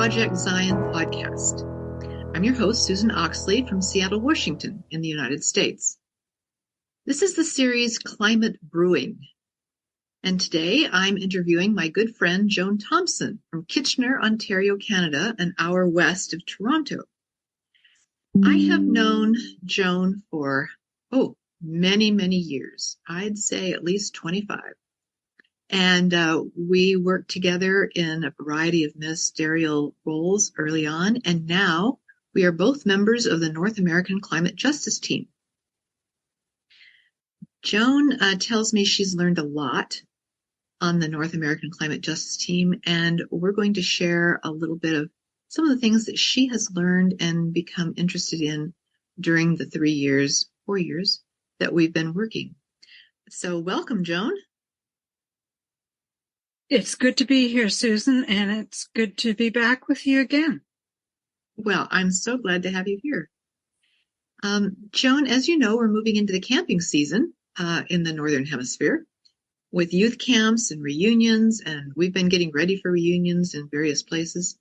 Project Zion podcast. I'm your host, Susan Oxley from Seattle, Washington, in the United States. This is the series Climate Brewing. And today I'm interviewing my good friend, Joan Thompson from Kitchener, Ontario, Canada, an hour west of Toronto. I have known Joan for, many, many years. I'd say at least 25. And we worked together in a variety of ministerial roles early on, and now we are both members of the North American Climate Justice Team. Joan tells me she's learned a lot on the North American Climate Justice Team, and we're going to share a little bit of some of the things that she has learned and become interested in during the 4 years that we've been working. So welcome, Joan. It's good to be here, Susan, and it's good to be back with you again. Well, I'm so glad to have you here. Joan, as you know, we're moving into the camping season in the Northern Hemisphere with youth camps and reunions, and we've been getting ready for reunions in various places.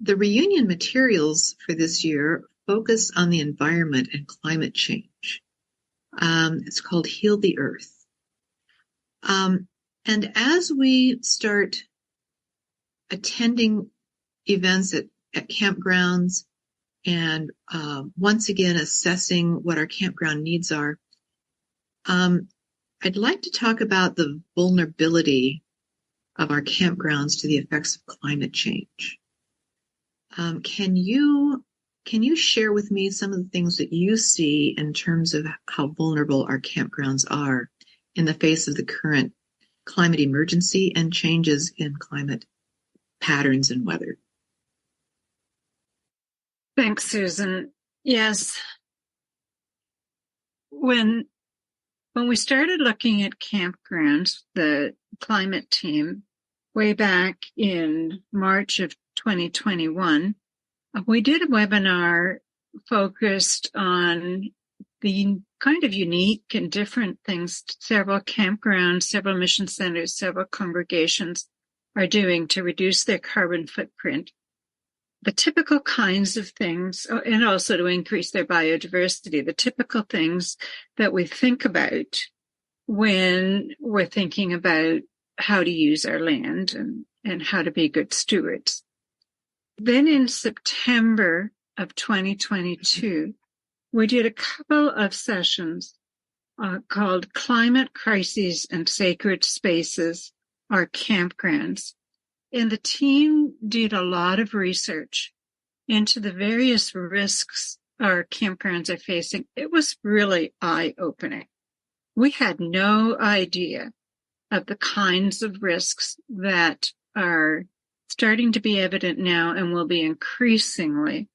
The reunion materials for this year focus on the environment and climate change. It's called Heal the Earth. And as we start attending events at campgrounds and once again assessing what our campground needs are, I'd like to talk about the vulnerability of our campgrounds to the effects of climate change. Can you share with me some of the things that you see in terms of how vulnerable our campgrounds are in the face of the current climate emergency and changes in climate patterns and weather? Thanks, Susan. Yes. When we started looking at campgrounds, the climate team, way back in March of 2021, we did a webinar focused on the kind of unique and different things several campgrounds, several mission centers, several congregations are doing to reduce their carbon footprint. The typical kinds of things, and also to increase their biodiversity, the typical things that we think about when we're thinking about how to use our land and how to be good stewards. Then in September of 2022, we did a couple of sessions called Climate Crises and Sacred Spaces, our campgrounds. And the team did a lot of research into the various risks our campgrounds are facing. It was really eye-opening. We had no idea of the kinds of risks that are starting to be evident now and will be increasingly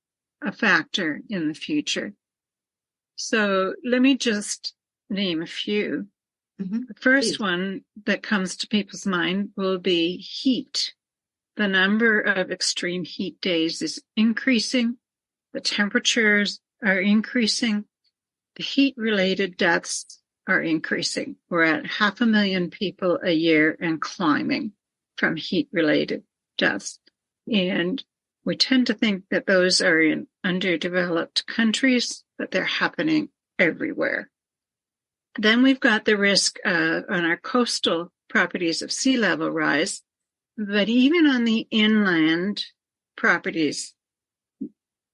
a factor in the future. So let me just name a few. Mm-hmm. The first one that comes to people's mind will be heat. The number of extreme heat days is increasing. The temperatures are increasing. The heat-related deaths are increasing. We're at 500,000 people a year and climbing from heat-related deaths. And we tend to think that those are in underdeveloped countries, but they're happening everywhere. Then we've got the risk on our coastal properties of sea level rise, but even on the inland properties,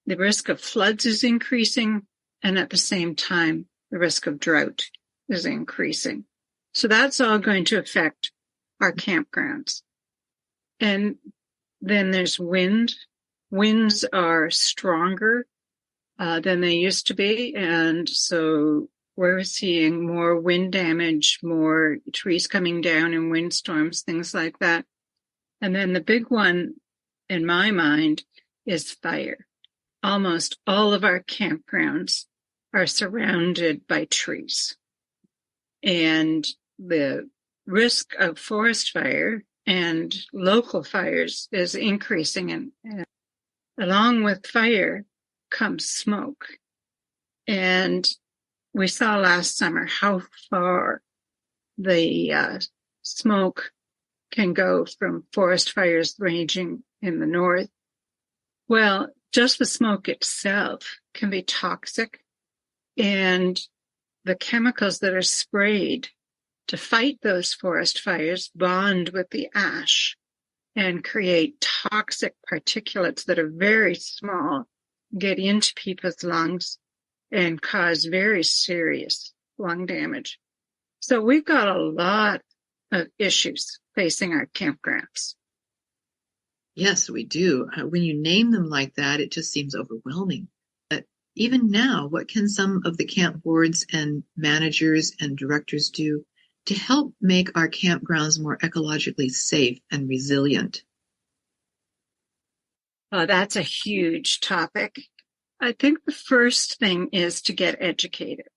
the risk of floods is increasing, and at the same time, the risk of drought is increasing. So that's all going to affect our campgrounds. And then there's wind. Winds are stronger than they used to be, and so we're seeing more wind damage, more trees coming down in windstorms, things like that. And then the big one, in my mind, is fire. Almost all of our campgrounds are surrounded by trees. And the risk of forest fire and local fires is increasing. And along with fire comes smoke. And we saw last summer how far the smoke can go from forest fires ranging in the north Well, just the smoke itself can be toxic, and the chemicals that are sprayed to fight those forest fires bond with the ash and create toxic particulates that are very small, get into people's lungs, and cause very serious lung damage. So we've got a lot of issues facing our campgrounds. Yes, we do. When you name them like that, it just seems overwhelming. But even now, what can some of the camp boards and managers and directors do to help make our campgrounds more ecologically safe and resilient? Oh, that's a huge topic. I think the first thing is to get educated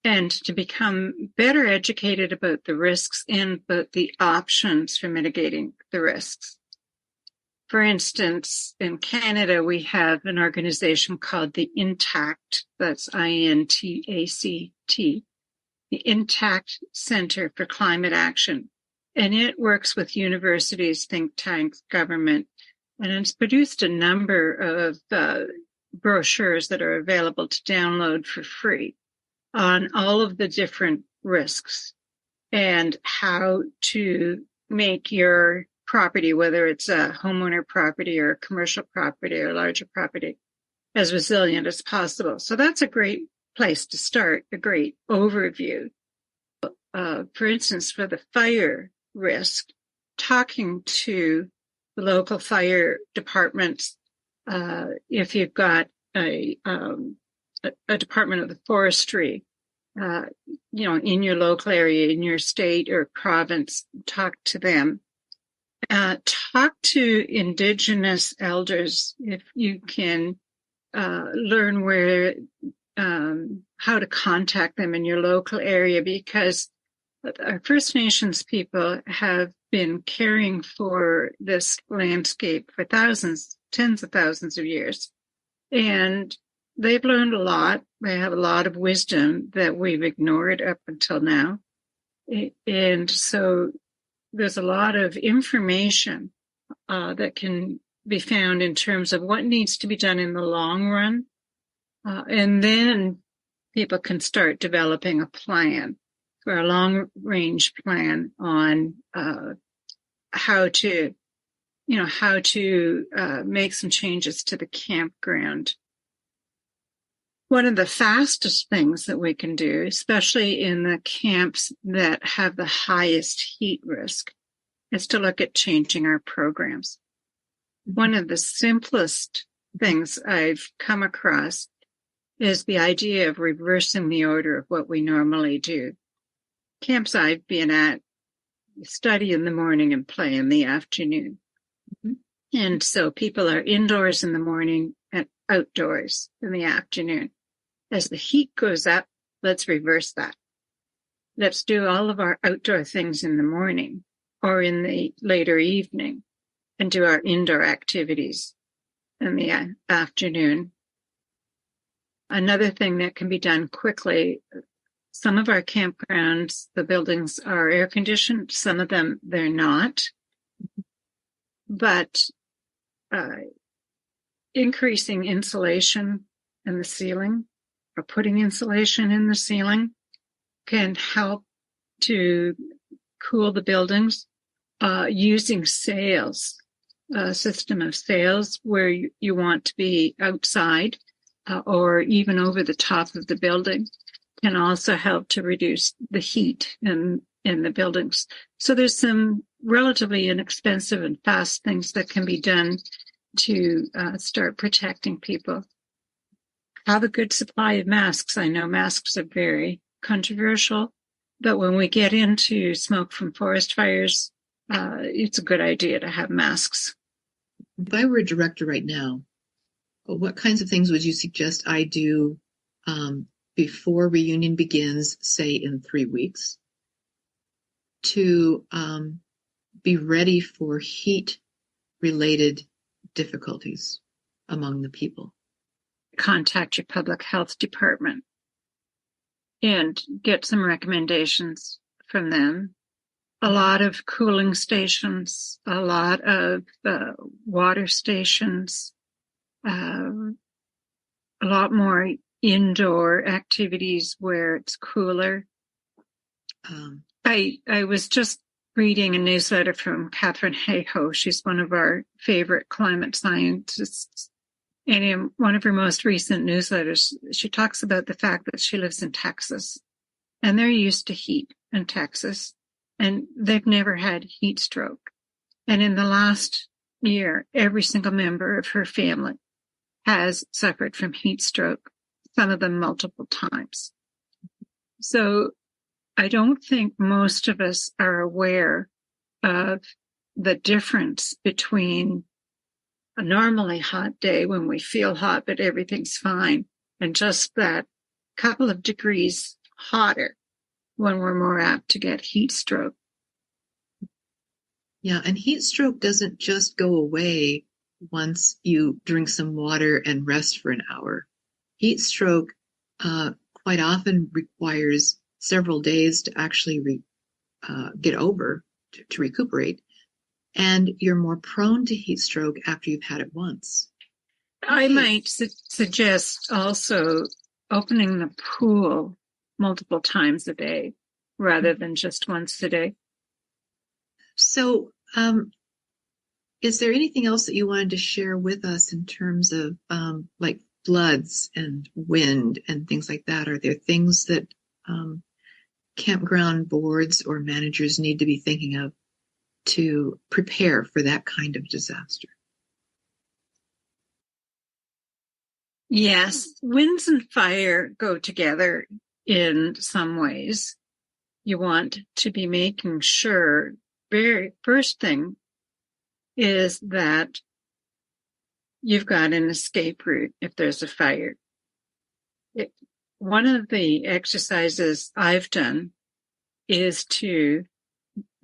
and to become better educated about the risks and about the options for mitigating the risks. For instance, in Canada, we have an organization called the INTACT, that's INTACT, the INTACT Center for Climate Action. And it works with universities, think tanks, government, and it's produced a number of brochures that are available to download for free on all of the different risks and how to make your property, whether it's a homeowner property or a commercial property or a larger property, as resilient as possible. So that's a great place to start, a great overview. For instance, for the fire risk, talking to the local fire departments, if you've got a department of the forestry, in your local area, in your state or province, talk to them. Talk to Indigenous elders if you can learn where, how to contact them in your local area, because our First Nations people have been caring for this landscape for thousands, tens of thousands of years. And they've learned a lot. They have a lot of wisdom that we've ignored up until now. And so there's a lot of information that can be found in terms of what needs to be done in the long run. And then people can start developing a plan, for a long-range plan on how to make some changes to the campground. One of the fastest things that we can do, especially in the camps that have the highest heat risk, is to look at changing our programs. One of the simplest things I've come across is the idea of reversing the order of what we normally do. Camps I've been at, study in the morning and play in the afternoon. Mm-hmm. And so people are indoors in the morning and outdoors in the afternoon. As the heat goes up, let's reverse that. Let's do all of our outdoor things in the morning or in the later evening and do our indoor activities in the afternoon. Another thing that can be done quickly, some of our campgrounds, the buildings are air conditioned. Some of them, they're not. But increasing insulation in the ceiling or putting insulation in the ceiling can help to cool the buildings. Using sails, a system of sails where you want to be outside or even over the top of the building can also help to reduce the heat in the buildings. So there's some relatively inexpensive and fast things that can be done to start protecting people. Have a good supply of masks. I know masks are very controversial, but when we get into smoke from forest fires, it's a good idea to have masks. If I were a director right now, what kinds of things would you suggest I do before reunion begins, say in 3 weeks, to be ready for heat-related difficulties among the people? Contact your public health department and get some recommendations from them. A lot of cooling stations, a lot of water stations, a lot more indoor activities where it's cooler. I was just reading a newsletter from Catherine Hayhoe. She's one of our favorite climate scientists. And in one of her most recent newsletters, she talks about the fact that she lives in Texas. And they're used to heat in Texas. And they've never had heat stroke. And in the last year, every single member of her family has suffered from heat stroke, some of them multiple times. So I don't think most of us are aware of the difference between a normally hot day when we feel hot but everything's fine, and just that couple of degrees hotter when we're more apt to get heat stroke. Yeah, and heat stroke doesn't just go away once you drink some water and rest for an hour. Heat stroke quite often requires several days to actually get over, to recuperate. And you're more prone to heat stroke after you've had it once. I might suggest also opening the pool multiple times a day rather than just once a day. So, is there anything else that you wanted to share with us in terms of like floods and wind and things like that? Are there things that campground boards or managers need to be thinking of to prepare for that kind of disaster? Yes, winds and fire go together in some ways. You want to be making sure, very first thing is that you've got an escape route if there's a fire. One of the exercises I've done is to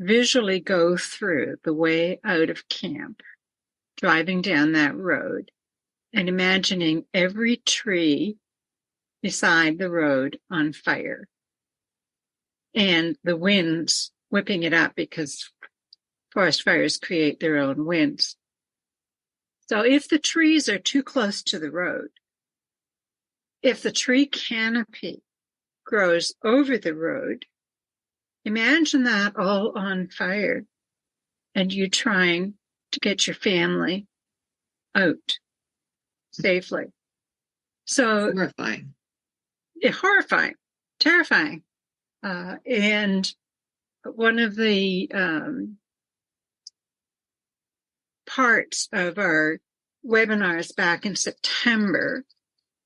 visually go through the way out of camp, driving down that road, and imagining every tree beside the road on fire, and the winds whipping it up because forest fires create their own winds. So if the trees are too close to the road, if the tree canopy grows over the road, imagine that all on fire and you trying to get your family out safely. So Horrifying. Yeah, horrifying, terrifying. And one of the parts of our webinars back in September,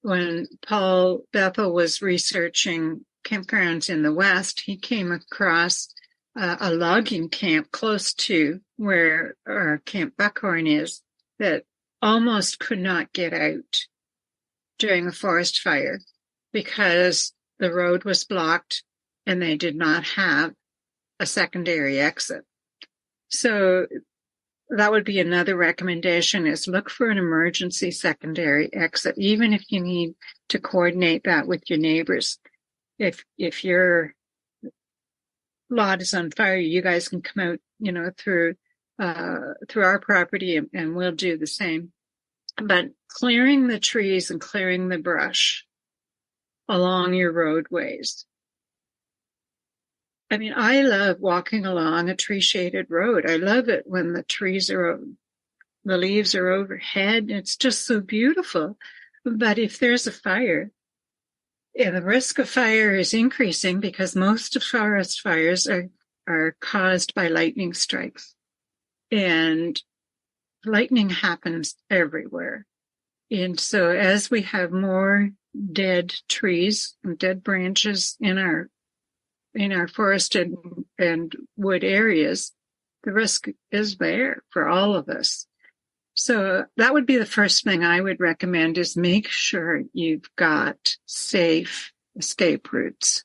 when Paul Bethel was researching campgrounds in the West, he came across a logging camp close to where our Camp Buckhorn is that almost could not get out during a forest fire because the road was blocked and they did not have a secondary exit. So that would be another recommendation, is look for an emergency secondary exit, even if you need to coordinate that with your neighbors. If your lot is on fire, you guys can come out, through our property and we'll do the same. But clearing the trees and clearing the brush along your roadways. I mean, I love walking along a tree-shaded road. I love it when the leaves are overhead. It's just so beautiful. But if there's a fire, the risk of fire is increasing because most of forest fires are caused by lightning strikes. And lightning happens everywhere. And so as we have more dead trees and dead branches in our forested and wood areas, the risk is there for all of us. So that would be the first thing I would recommend, is make sure you've got safe escape routes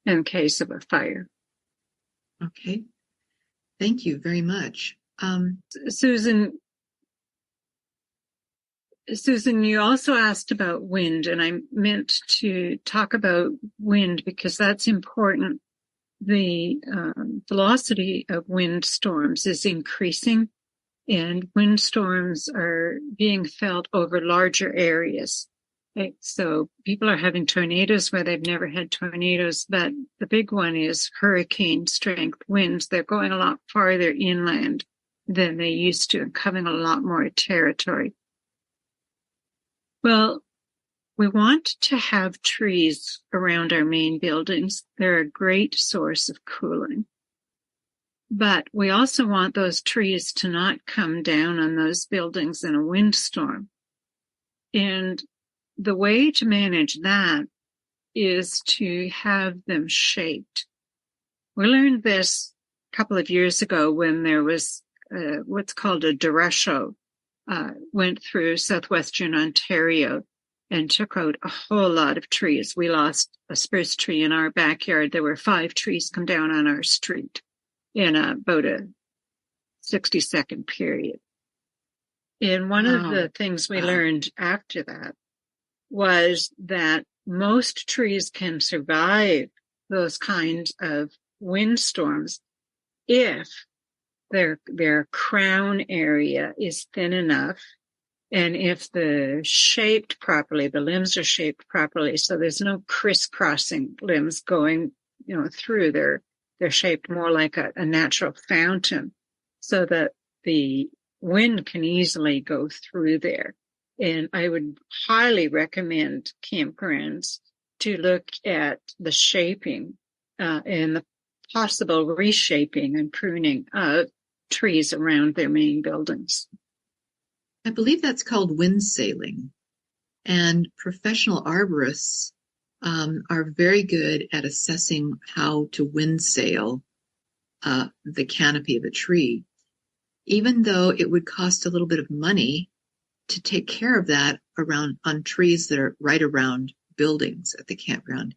in case of a fire. Okay. Thank you very much. Susan, you also asked about wind, and I meant to talk about wind because that's important. The velocity of wind storms is increasing and windstorms are being felt over larger areas. Right? So people are having tornadoes where they've never had tornadoes, but the big one is hurricane strength winds. They're going a lot farther inland than they used to and covering a lot more territory. Well, we want to have trees around our main buildings. They're a great source of cooling. But we also want those trees to not come down on those buildings in a windstorm. And the way to manage that is to have them shaped. We learned this a couple of years ago when there was what's called a derecho, went through southwestern Ontario and took out a whole lot of trees. We lost a spruce tree in our backyard. There were 5 trees come down on our street in about a 60-second period. And one of the things we learned after that was that most trees can survive those kinds of windstorms if their crown area is thin enough, and if the limbs are shaped properly, so there's no crisscrossing limbs going, through. They're shaped more like a natural fountain, so that the wind can easily go through there. And I would highly recommend campgrounds to look at the shaping and the possible reshaping and pruning of trees around their main buildings. I believe that's called wind sailing. And professional arborists are very good at assessing how to wind sail the canopy of a tree. Even though it would cost a little bit of money to take care of that on trees that are right around buildings at the campground,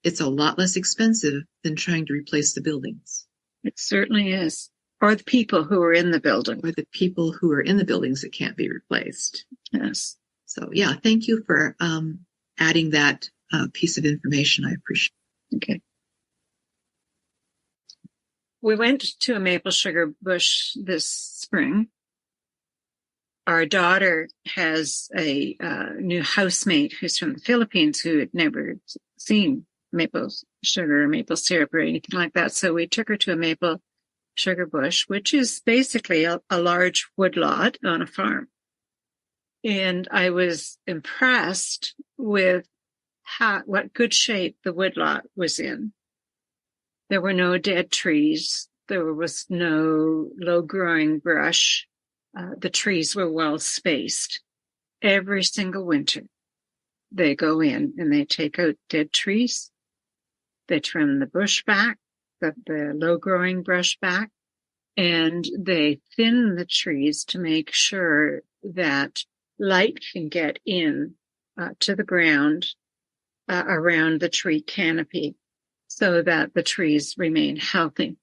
it's a lot less expensive than trying to replace the buildings. It certainly is. Or the people who are in the building. Or the people who are in the buildings that can't be replaced. Yes. So, yeah, thank you for adding that piece of information. I appreciate it. Okay. We went to a maple sugar bush this spring. Our daughter has a new housemate who's from the Philippines who had never seen maple sugar or maple syrup or anything like that. So we took her to a maple sugar bush, which is basically a large woodlot on a farm. And I was impressed with what good shape the woodlot was in. There were no dead trees. There was no low-growing brush. The trees were well spaced. Every single winter, they go in and they take out dead trees. They trim the bush back, the low-growing brush back, and they thin the trees to make sure that light can get in to the ground around the tree canopy so that the trees remain healthy.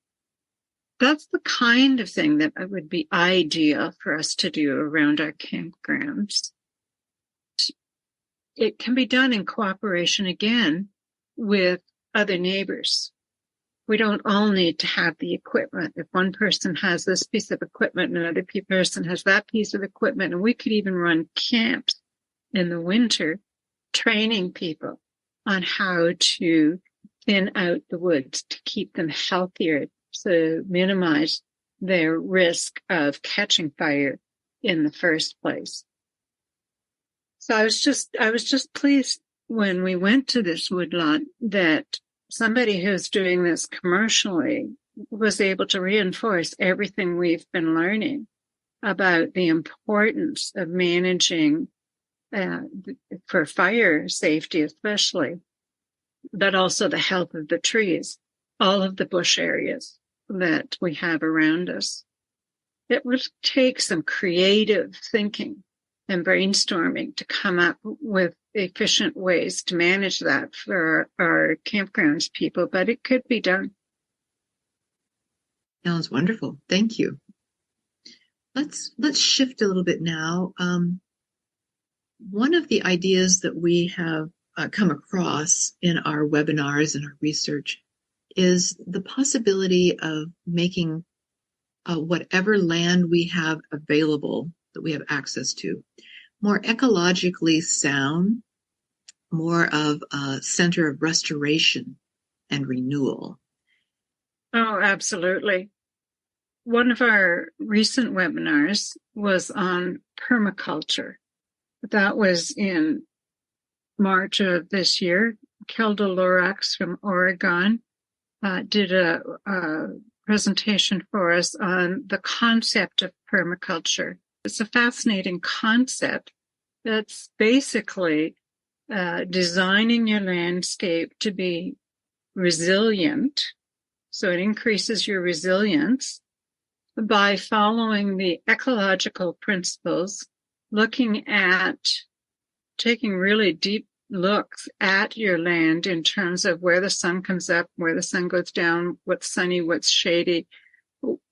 That's the kind of thing that would be ideal for us to do around our campgrounds. It can be done in cooperation, again, with other neighbors. We don't all need to have the equipment. If one person has this piece of equipment and another person has that piece of equipment, and we could even run camps in the winter, training people on how to thin out the woods to keep them healthier, to minimize their risk of catching fire in the first place. So I was just pleased when we went to this woodlot that somebody who's doing this commercially was able to reinforce everything we've been learning about the importance of managing for fire safety especially, but also the health of the trees, all of the bush areas that we have around us. It would take some creative thinking and brainstorming to come up with efficient ways to manage that for our campgrounds people, but it could be done. Sounds wonderful. Thank you. Let's shift a little bit now. One of the ideas that we have come across in our webinars and our research is the possibility of making whatever land we have available that we have access to, more ecologically sound, more of a center of restoration and renewal. Oh, absolutely. One of our recent webinars was on permaculture. That was in March of this year. Kelda Lorax from Oregon did a presentation for us on the concept of permaculture. It's a fascinating concept that's basically designing your landscape to be resilient. So it increases your resilience by following the ecological principles, looking at taking really deep looks at your land in terms of where the sun comes up, where the sun goes down, what's sunny, what's shady,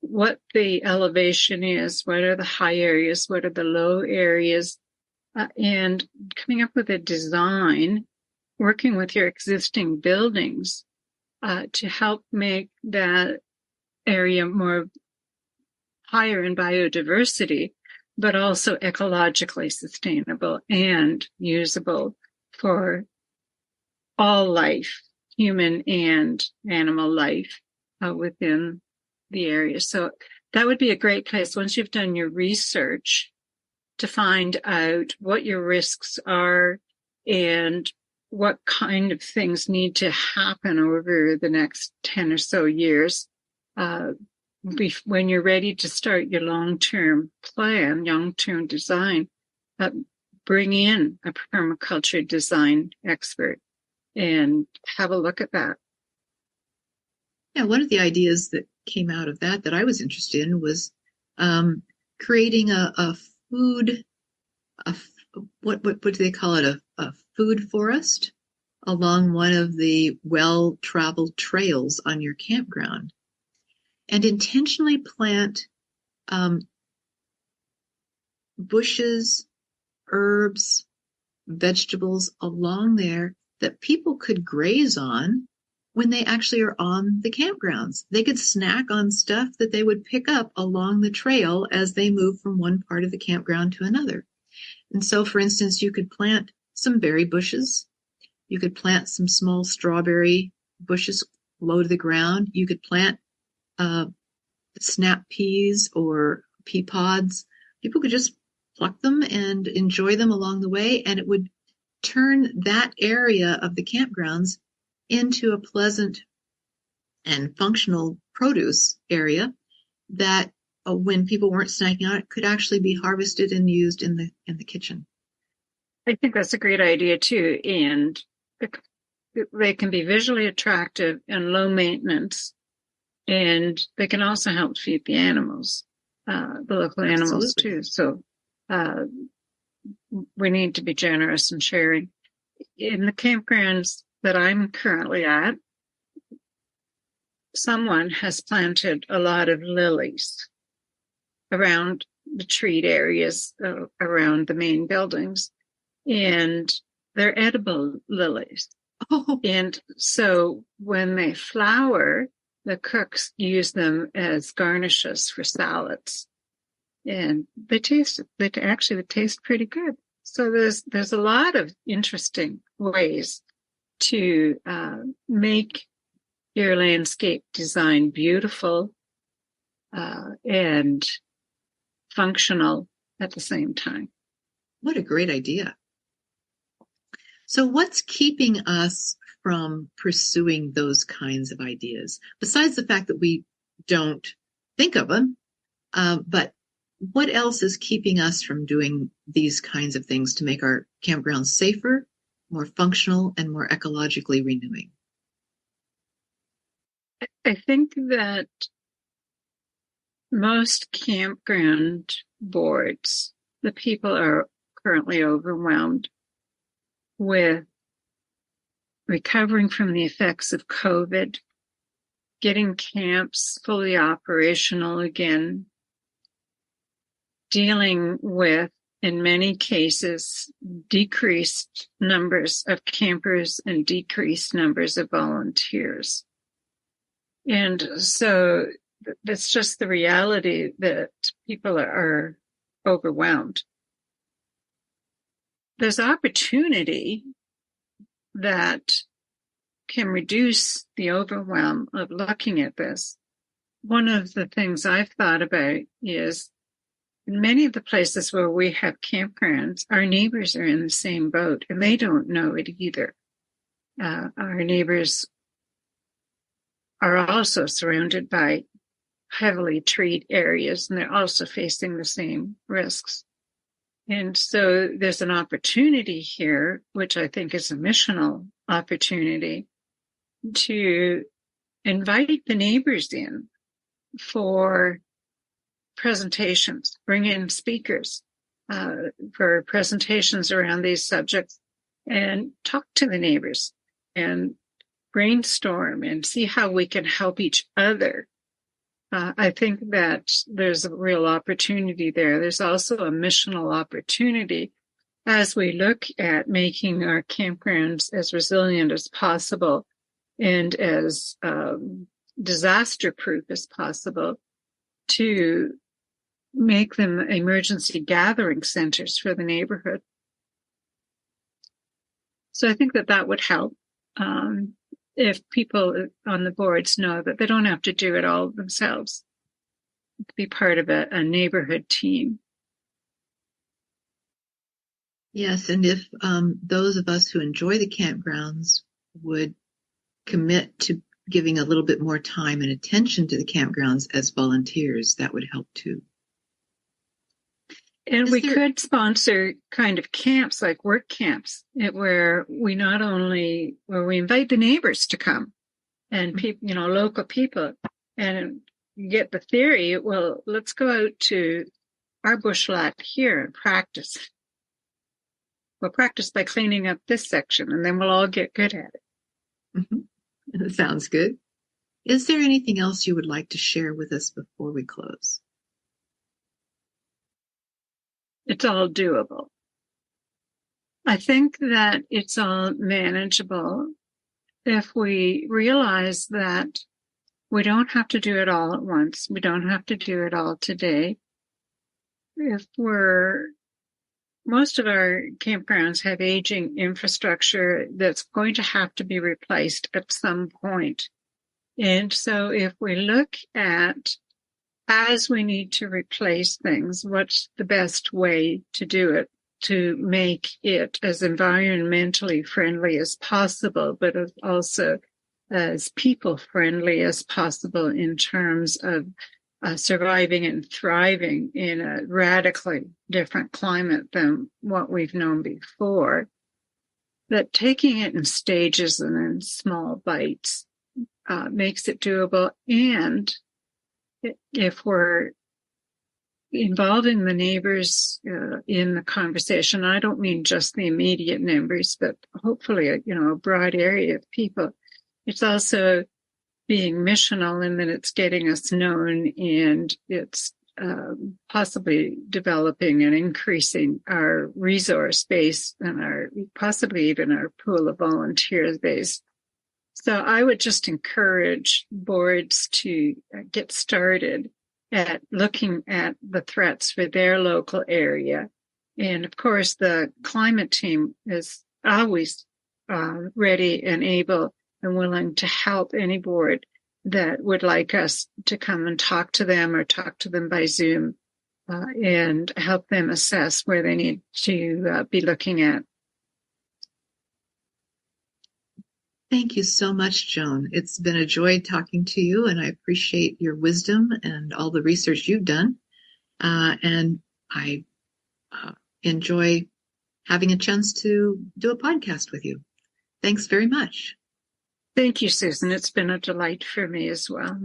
what the elevation is, what are the high areas, what are the low areas, and coming up with a design, working with your existing buildings to help make that area more higher in biodiversity, but also ecologically sustainable and usable for all life, human and animal life within the area. So that would be a great place once you've done your research to find out what your risks are and what kind of things need to happen over the next 10 or so years. When you're ready to start your long-term plan, long-term design, bring in a permaculture design expert and have a look at that. Yeah, one of the ideas that came out of that I was interested in was creating a food, what do they call it? A food forest along one of the well-traveled trails on your campground, and intentionally plant bushes, herbs, vegetables along there that people could graze on when they actually are on the campgrounds. They could snack on stuff that they would pick up along the trail as they move from one part of the campground to another. And so, for instance, you could plant some berry bushes. You could plant some small strawberry bushes low to the ground. You could plant snap peas or pea pods. People could just pluck them and enjoy them along the way, and it would turn that area of the campgrounds into a pleasant and functional produce area that when people weren't snacking on it could actually be harvested and used in the kitchen. I think that's a great idea too, and they can be visually attractive and low maintenance, and they can also help feed the animals, the local animals too. So we need to be generous in sharing. In the campgrounds that I'm currently at, someone has planted a lot of lilies around the treed areas around the main buildings, and they're edible lilies. Oh. And so when they flower, the cooks use them as garnishes for salads, and they taste pretty good. So there's a lot of interesting ways to make your landscape design beautiful and functional at the same time. What a great idea. So what's keeping us from pursuing those kinds of ideas, besides the fact that we don't think of them? But what else is keeping us from doing these kinds of things to make our campgrounds safer, more functional, and more ecologically renewing? I think that most campground boards, the people are currently overwhelmed with recovering from the effects of COVID, getting camps fully operational again, dealing with, in many cases, decreased numbers of campers and decreased numbers of volunteers. And so that's just the reality that people are overwhelmed. There's opportunity that can reduce the overwhelm of looking at this. One of the things I've thought about is in many of the places where we have campgrounds, our neighbors are in the same boat and they don't know it either. Our neighbors are also surrounded by heavily treed areas and they're also facing the same risks. And so there's an opportunity here, which I think is a missional opportunity, to invite the neighbors in for presentations, bring in speakers for presentations around these subjects and talk to the neighbors and brainstorm and see how we can help each other. I think that there's a real opportunity there. There's also a missional opportunity as we look at making our campgrounds as resilient as possible and as disaster-proof as possible, to make them emergency gathering centers for the neighborhood. So I think that would help. If people on the boards know that they don't have to do it all themselves, be part of a neighborhood team. Yes, and if those of us who enjoy the campgrounds would commit to giving a little bit more time and attention to the campgrounds as volunteers, that would help too. And we could sponsor kind of camps, like work camps, where we invite the neighbors to come and people, local people, and get the theory. Well, let's go out to our bush lot here and practice. We'll practice by cleaning up this section, and then we'll all get good at it. Mm-hmm. That sounds good. Is there anything else you would like to share with us before we close? It's all doable. I think that it's all manageable if we realize that we don't have to do it all at once. We don't have to do it all today. Most of our campgrounds have aging infrastructure that's going to have to be replaced at some point. And so if we look at, as we need to replace things, what's the best way to do it, to make it as environmentally friendly as possible, but also as people friendly as possible in terms of surviving and thriving in a radically different climate than what we've known before, that taking it in stages and in small bites makes it doable. And if we're involving the neighbors in the conversation, I don't mean just the immediate neighbors, but hopefully, a broad area of people. It's also being missional in that it's getting us known, and it's possibly developing and increasing our resource base and possibly even our pool of volunteers base. So I would just encourage boards to get started at looking at the threats for their local area. And of course, the climate team is always ready and able and willing to help any board that would like us to come and talk to them or talk to them by Zoom and help them assess where they need to be looking at. Thank you so much, Joan. It's been a joy talking to you, and I appreciate your wisdom and all the research you've done. And I enjoy having a chance to do a podcast with you. Thanks very much. Thank you, Susan. It's been a delight for me as well.